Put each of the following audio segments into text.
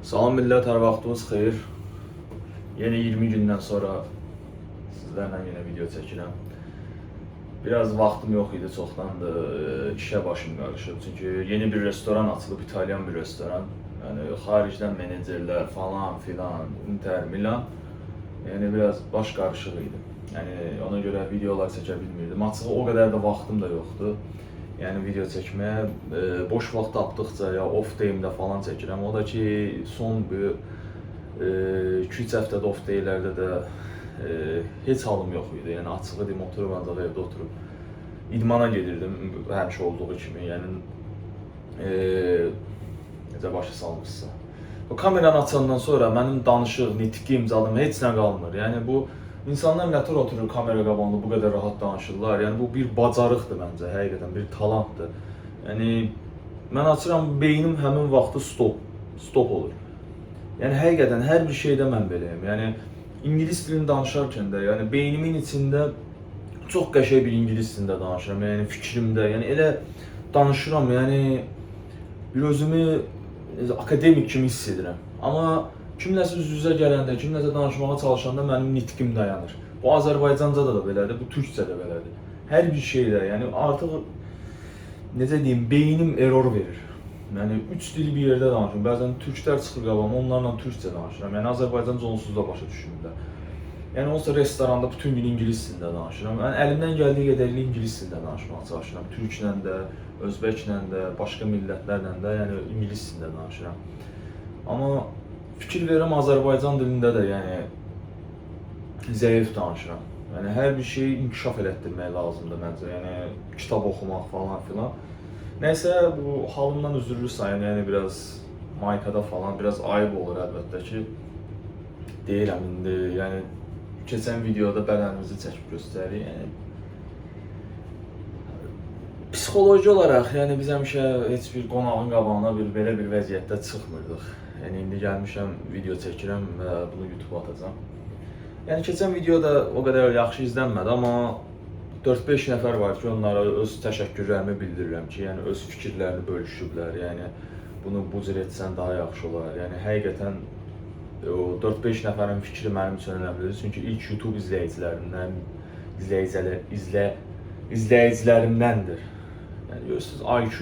Salam millət, hər vaxtınız xeyir. Yeni 20 gündən sonra sizlərlə yenə video çəkirəm. Biraz vaxtım yox idi, çoxdandır işə başım qarışıb. Çünki yeni bir restoran açılıb, İtalyan bir restoran. Yəni xaricdən menecerlər falan filan, Inter, Milan. Yəni biraz baş qarışıq idi. Yəni ona görə videolar çəkə bilmirdim. Açığı o qədər də vaxtım da yoxdur. Yəni video çəkməyə boş vaxt tapdıqca ya off day'imdə falan çəkirəm. O da ki son bir 2-3 həftədə off day'lərdə də heç halım yox idi. Yəni açığı deyim, oturub ancaq evdə oturub idmana gedirdim həmişə olduğu kimi. Yəni necə başa salmışsa. O kameranı açandan sonra mənim danışıq, nitqim, zadım heç nə qalmır. Yəni bu İnsanlar nətər oturur kamera qabağında bu qədər rahat danışırlar. Yəni bu bir bacarıqdır məncə, həqiqətən bir talantdır. Yəni mən açıram, beynim həmin vaxtı stop olur. Yəni həqiqətən hər bir şeydə mən beləyəm. Yəni ingilis dilini danışarkən də, yəni beynimin içində çox qəşəng bir ingilis dilində danışıram. Yəni fikrimdə, yəni elə danışıram, yəni bir özümü akademik kimi hiss edirəm. Amma kimləsə üz-üzə gələndə, kimləsə danışmağa çalışanda mənim nitqim dayanır. Bu Azərbaycancada da belədir, bu türkcə də belədir. Hər bir şeydə, yəni artıq necə deyim, beynim error verir. Yəni üç dili bir yerdə danışıram. Bəzən türklər çıxır qabağıma, onlarla türkcə danışıram. Yəni Azərbaycanca onsuz da başa düşmürlər. Yəni olsa restoranda bütün gün ingilis dilində danışıram. Yəni əlimdən gəldiyi qədərilə ingilis dilində danışmağa çalışıram. Türklə də, özbəklə də, başqa millətlərlə də, yəni ingilis dilində danışıram. Amma fikir verirəm Azərbaycan dilində də, yəni zəif danışıram. Yəni hər bir şeyi inkişaf elətdirmək lazımdır məncə. Yəni kitab oxumaq falan filan. Nəysə bu halımdan üzürlü sayın, yəni biraz maykada falan biraz ayıb olur əlbəttə ki. Deyirəm indi, yəni keçən videoda bədənimizi çəkib göstəririk. Yəni psixoloji olaraq, yəni biz həmişə heç bir qonağın qabağına belə bir vəziyyətdə çıxmırdıq. Yəni indi gəlmişəm, video çəkirəm və bunu YouTube-a atacağam. Yəni keçən videoda o qədər yaxşı izlənmədi, amma 4-5 nəfər var ki, onlara öz təşəkkürlərimi bildirirəm ki, yəni öz fikirlərini bölüşüblər. Yəni bunu bu cür etsən daha yaxşı olar. Yəni həqiqətən o 4-5 nəfərin fikri mənim üçün önəmlidir. Çünki ilk YouTube izləyicilərimdəndir. Yəni görürsünüz, IQ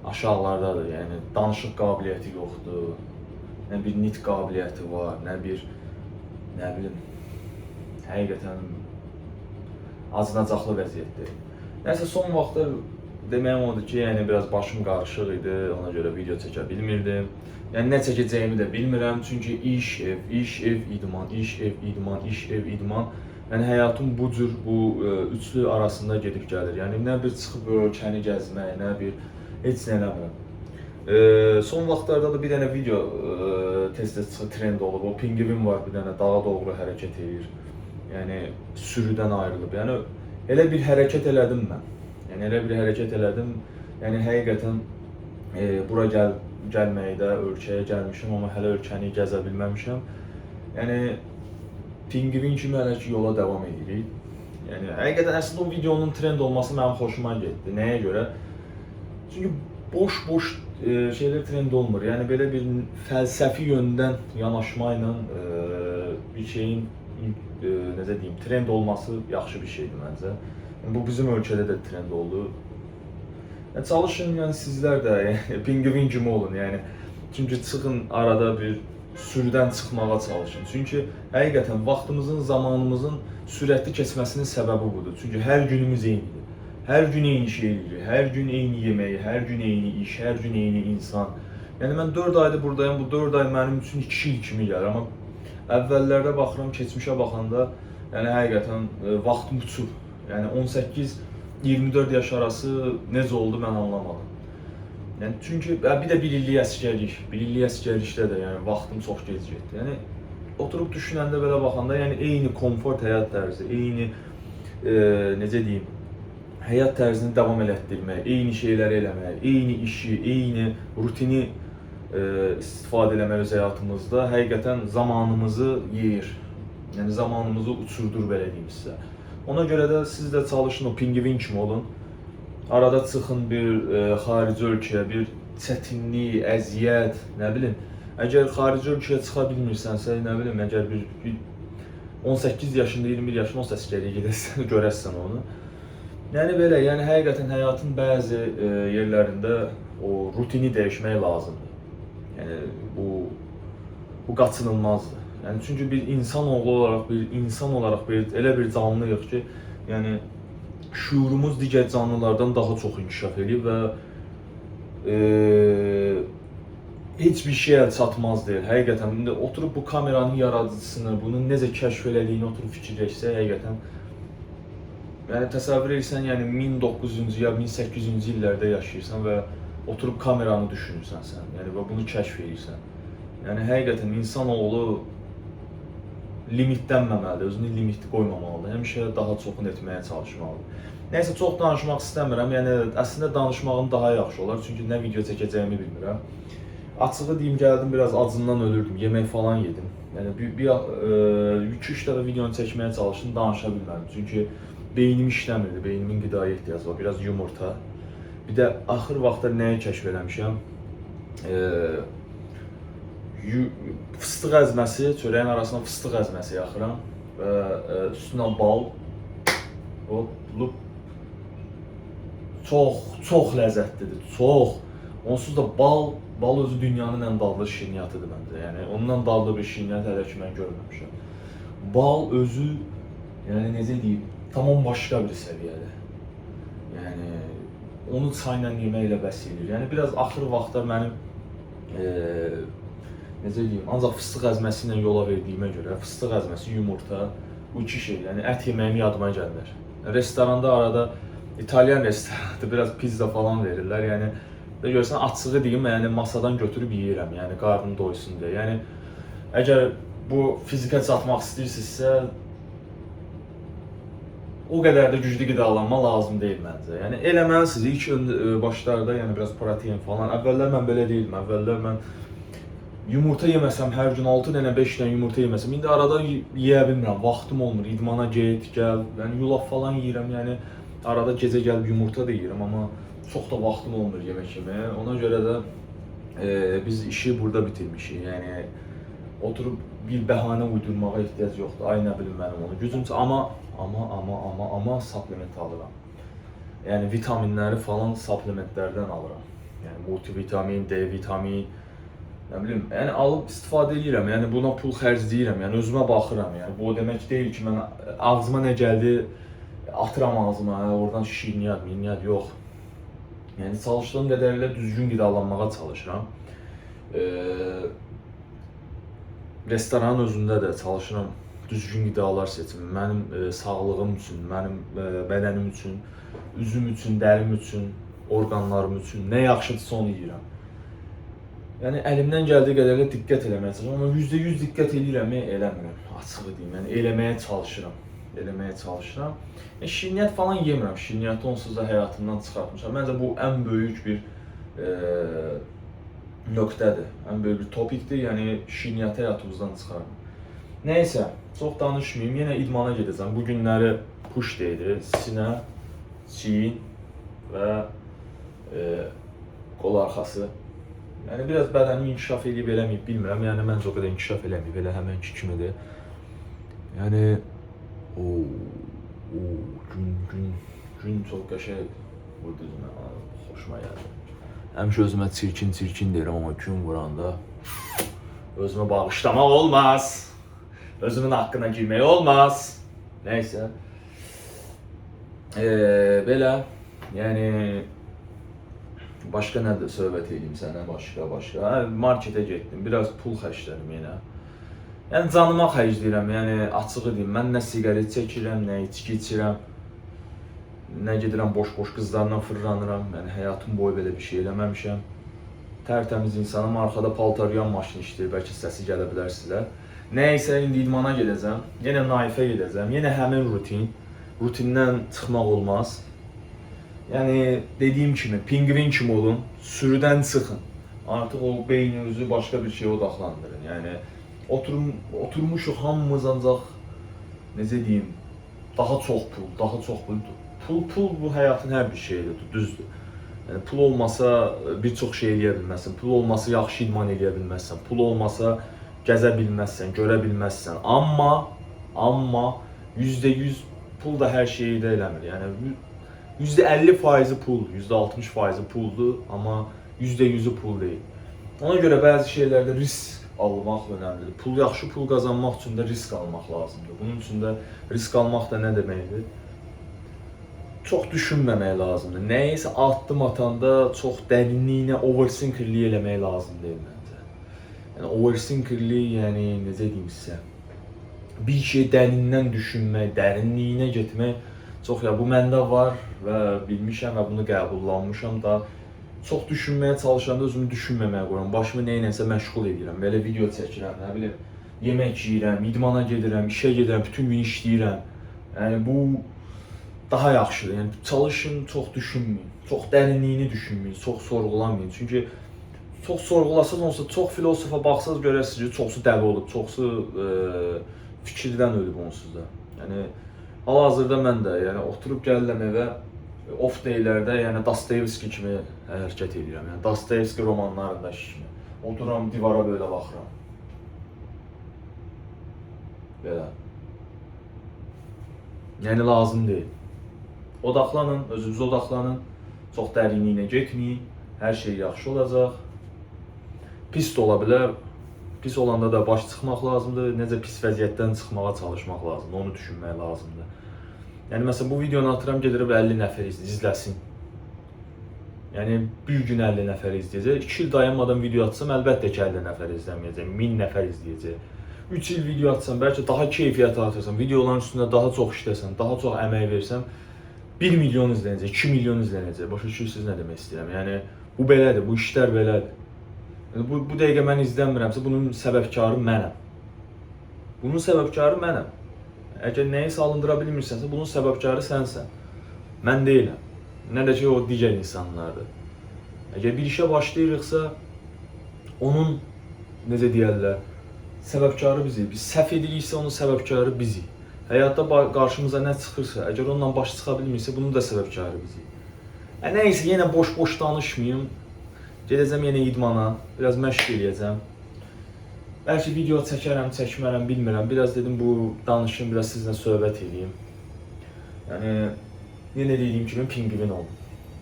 aşağılardadır, yəni danışıq qabiliyyəti yoxdur, nə bir nitq qabiliyyəti var, nə bilim, həqiqətən acınacaqlı vəziyyətdir. Nəsə son vaxtlar deməyim odur ki, yəni biraz başım qarışıq idi, ona görə video çəkə bilmirdim. Yəni nə çəkəcəyimi də bilmirəm, çünki iş, ev, idman, iş, ev, idman, iş, ev, idman. Yəni həyatım bu cür, bu üçlü arasında gedib gəlir. Yəni nə bir çıxıb ölkəni gəzmək, nə bir heç nə eləmirəm. Son vaxtlarda da bir dənə video tez-tez çıxır, trend olub. O pingvin var, bir dənə dağa doğru hərəkət edir. Yəni sürüdən ayrılıb. Yəni elə bir hərəkət elədim mən. Yəni elə bir hərəkət elədim. Yəni həqiqətən bura gəlməkdə ölkəyə gəlmişəm, amma hələ ölkəni gəzə bilməmişəm. Yəni pingvin kimi hələ ki yola davam edirik. Yəni həqiqətən əslində o videonun trend olması mənim xoşuma getdi. Nəyə görə? Çünki boş şeylər trend olmur. Yəni belə bir fəlsəfi yöndən yanaşma ilə bir şeyin necə deyim, trend olması yaxşı bir şeydir məncə. Bu bizim ölkədə də trend oldu. Yəni çalışın, yəni sizlər də yəni pingvin kimi olun. Yəni çünki çıxın arada bir sürüdən çıxmağa çalışın. Çünki həqiqətən vaxtımızın, zamanımızın sürətli keçməsinin səbəbi budur. Çünki hər günümüz eynidir. Hər gün eyni şey edirik, hər gün eyni yeməyi, hər gün eyni iş, hər gün eyni insan. Yəni mən 4 aydır buradayım, bu 4 ay mənim üçün 2 il kimi gəlir. Amma əvvəllərdə baxıram, keçmişə baxanda, yəni həqiqətən vaxtım uçur. Yəni 18-24 yaş arası necə oldu mən anlamadım. Yəni çünki bir də 1 illik əsgərlikdə də yəni vaxtım çox gec getdi. Yəni oturub düşünəndə belə baxanda, yəni eyni komfort həyat tərzi, eyni necə deyim, həyat tərzini davam elətdirmək, eyni şeyləri eləmək, eyni işi, eyni rutini istifadə eləmək öz həyatımızda həqiqətən zamanımızı yeyir. Yəni zamanımızı uçurdur, belə deyim sizə. Ona görə də siz də çalışın, o pingvin kimi olun. Arada çıxın bir xarici ölkəyə, bir çətinlik, əziyyət, nə bilim, Əgər xarici ölkəyə çıxa bilmirsənsə, nə bilim, əgər bir 18 yaşında, 21 yaşında olsa əsgərliyə gedəsən, görəsən onu. Yəni belə, yəni həqiqətən həyatın bəzi yerlərində o rutini dəyişmək lazımdır. Yəni bu qaçınılmazdır. Yəni çünki bir insan olaraq elə bir canlıyıq ki, yəni şuurumuz digər canlılardan daha çox inkişaf edib və heç bir şey əl çatmaz deyil. Həqiqətən indi oturub bu kameranın yaradıcısını, bunu necə kəşf elədiyini oturub fikirləşsə, həqiqətən yəni təsəvvür edirsən, yəni 1900-cü ya 1800-cü illərdə yaşayırsan və oturub kameranı düşünürsən sən, yəni və bunu kəşf edirsən. Yəni həqiqətən insanoğlu limitlənməməlidir, özünü limitli qoymamalıdır. Həmişə daha çoxunu etməyə çalışmalıdır. Nəysə, çox danışmaq istəmirəm. Yəni əslində danışmağım daha yaxşı olar, çünki nə video çəkəcəyimi bilmirəm. Açığı deyim, gəldim biraz acından ölürdüm, yemək falan yedim. Yəni bir 2-3 dəfə videonu çəkməyə çalışdım, danışa bilmədim. Çünki beynim işləmirdi, beynimin qidaya ehtiyacı var, biraz yumurta. Bir də axır vaxtlar nəyi kəşf eləmişəm? Fıstıq əzməsi, çörəyin arasına fıstıq əzməsi yaxıram və üstünə bal. Çox ləzzətlidir, çox. Onsuz da bal özü dünyanın ən dadlı şirniyyatıdır məncə. Yəni ondan dadlı bir şirniyyat hələ ki mən görməmişəm. Bal özü, yəni necə deyim, tamam başqa bir səviyyədə. Yəni onu çayla yeməklə bəs edir. Yəni biraz axır vaxtlar mənim necə deyim, ancaq fıstıq əzməsi ilə yola verdiyimə görə, fıstıq əzməsi, yumurta, bu iki şey, yəni ət yeməyimi yadıma gəlir. Restoranda arada İtalyan restoranıdır, biraz pizza falan verirlər. Yəni görsən açığı deyim, yəni masadan götürüb yeyirəm, yəni qarnım doysun deyə. Yəni əgər bu fizikə çatmaq istəyirsinizsə, o qədər də güclü qidalanma lazım deyil məncə. Yəni eləməlisiniz ilk başlarda, yəni biraz protein falan. Əvvəllər mən belə deyildim. Əvvəllər mən yumurta yeməsəm, hər gün 6 dənə, 5 dənə yumurta yeməsəm, indi arada yeyə bilmirəm, vaxtım olmur. İdmana get, gəl, yəni yulaf falan yeyirəm, yəni arada gecə gəlib yumurta da yeyirəm, amma çox da vaxtım olmur yemək yeməyə. Ona görə də biz işi burada bitirmişik. Yəni oturub bir bəhanə uydurmağa ehtiyac yoxdur. Ay nə bilim mənim onu gücümsə, amma supplement alıram. Yəni vitaminləri falan supplementlərdən alıram. Yəni multivitamin, D vitamin, nə bilim, yəni alıb istifadə edirəm. Yəni buna pul xərcləyirəm. Yəni özümə baxıram. Yəni bu o demək deyil ki, mən ağzıma nə gəldi atıram ağzıma, oradan şirniyyat, minniyat yox. Yəni çalışdığım qədərilə düzgün qidalanmağa çalışıram. Restoranın özündə də çalışıram düzgün qidalar seçim. Mənim sağlığım üçün, mənim bədənim üçün, üzüm üçün, dərim üçün, orqanlarım üçün nə yaxşıdırsa onu yeyirəm. Yəni əlimdən gəldiyi qədərilə diqqət eləməyə çalışıram, amma %100 diqqət edirəmi, eləmirəm. Açığı deyim, yəni eləməyə çalışıram. Şirniyyat falan yemirəm. Şirniyyatı onsuz da həyatımdan çıxartmışam. Məncə bu ən böyük bir nöqtədir. Ən böyük bir topikdir. Yəni şirniyyatı həyatımızdan çıxartdım. Nəysə, çox danışmayayım. Yenə idmana gedəcəm. Bu günləri push deyir. Sinə, çiyin və qol arxası. Yəni biraz bədənimi inkişaf edib eləməyib bilmirəm. Yəni məncə o qədər inkişaf eləməyib. Elə həmənki kimidir. Yəni gün çox qəşəng vurdu üzümə, xoşuma gəldi. Həmişə özümə çirkin deyirəm, amma gün vuranda özümə bağışlamaq olmaz. Özümün haqqına girmək olmaz. Nəysə. Belə, yəni başqa nə söhbət edeyim sənə, başqa. Marketə getdim, biraz pul xərclədim yenə. Yəni canıma xərcləyirəm, yəni açığı deyim, mən nə siqaret çəkirəm, nə içki içirəm, nə gedirəm boş-boş qızlarla fırlanıram, yəni həyatım boyu belə bir şey eləməmişəm. Tərtəmiz insanım, arxada paltaryan maşını işləyir, bəlkə səsi gələ bilər sizə. Nəysə, indi idmana gedəcəm, yenə naifə gedəcəm, yenə həmin rutindən çıxmaq olmaz. Yəni dediyim kimi, pingvin kimi olun, sürüdən çıxın. Artıq o beyninizi başqa bir şeyə odaqlandırın, yəni oturmuşuq hamımız ancaq, necə deyim, daha çox pul. Pul bu həyatın hər bir şeyidir, düzdür. Yəni pul olmasa bir çox şey eləyə bilməzsən. Pul olmasa yaxşı idman eləyə bilməzsən. Pul olmasa gəzə bilməzsən, görə bilməzsən. Amma %100 pul da hər şeyi də eləmir. Yəni %50% pul, %60% puldur, amma %100'ü pul deyil. Ona görə bəzi şeylərdə risk almaq önəmlidir. Yaxşı pul qazanmaq üçün də risk almaq lazımdır. Bunun üçün də risk almaq da nə deməkdir? Çox düşünməmək lazımdır. Nəyisə addım atanda çox dərinliyinə overthinkerlik eləmək lazım deyil məncə. Yəni overthinkerlik, yəni necə deyim sizə? Bir şey dərindən düşünmək, dərinliyinə getmək çox bu məndə var və bilmişəm və bunu qəbullanmışam da. Çox düşünməyə çalışanda özümü düşünməməyə qoyuram. Başımı nəyinəsə məşğul edirəm. Belə video çəkirəm, nə bilim, yemək yeyirəm, idmana gedirəm, işə gedirəm, bütün gün işləyirəm. Yəni bu daha yaxşıdır. Yəni çalışın, çox düşünməyin. Çox dərinliyini düşünməyin, çox sorğulamayın. Çünki çox sorğulasaz olsa, çox filosofa baxsaz görərsiniz ki, çoxsu dəli olub, çoxsu fikirdən ölüb onsuz da. Yəni hal-hazırda mən də yəni oturub gəlirəm evə, off daylərdə yəni Dostoyevski kimi hərəkət edirəm. Yəni Dostoyevski romanlarındakı kimi. Otururam divara belə baxıram. Belə. Yəni lazım deyil. Odaqlanın, özünüzə odaqlanın. Çox dərinliyinə getməyin. Hər şey yaxşı olacaq. Pis də ola bilər. Pis olanda da baş çıxmaq lazımdır. Necə pis vəziyyətdən çıxmağa çalışmaq lazımdır. Onu düşünmək lazımdır. Yəni məsələn bu videonu atıram, gedirib 50 nəfər izləsin. Yəni bir gün 50 nəfər izləyəcək. 2 il dayanmadan video atsam əlbəttə ki 50 nəfər izləməyəcək, 1000 nəfər izləyəcək. 3 il video atsam, bəlkə daha keyfiyyət artırsan, videoların üstündə daha çox işləsən, daha çox əmək versəm 1 milyon izlənəcək, 2 milyon izlənəcək. Başa düşürsünüz nə demək istəyirəm? Yəni bu belədir, bu işlər belədir. Yəni bu dəqiqə mən izlənmirəmsə bunun səbəbkarı mənəm. Bunun səbəbkarı mənəm. Əgər nəyisə alındıra bilmirsənsə, bunun səbəbkarı sənsən. Mən deyiləm. Nə də ki, o digər insanlardır. Əgər bir işə başlayırıqsa, onun, necə deyərlər, səbəbkarı bizik. Biz səhv ediriksə, onun səbəbkarı bizik. Həyatda qarşımıza nə çıxırsa, əgər onunla baş çıxa bilmirsə, bunun da səbəbkarı bizik. Nəysə, yenə boş-boş danışmayayım. Gedəcəm yenə idmana, biraz məşq eləyəcəm. Bəlkə video çəkərəm, çəkmərəm, bilmirəm. Biraz dedim bu danışım, biraz sizinlə söhbət edeyim. Yəni yenə dediyim kimi pingvin olun.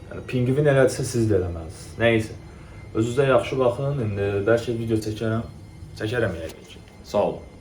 Yəni pingvin elədirsə siz də eləməlisiniz. Nəysə. Özünüzə yaxşı baxın. İndi bəlkə video çəkərəm. Çəkərəm yəqin ki. Sağ olun.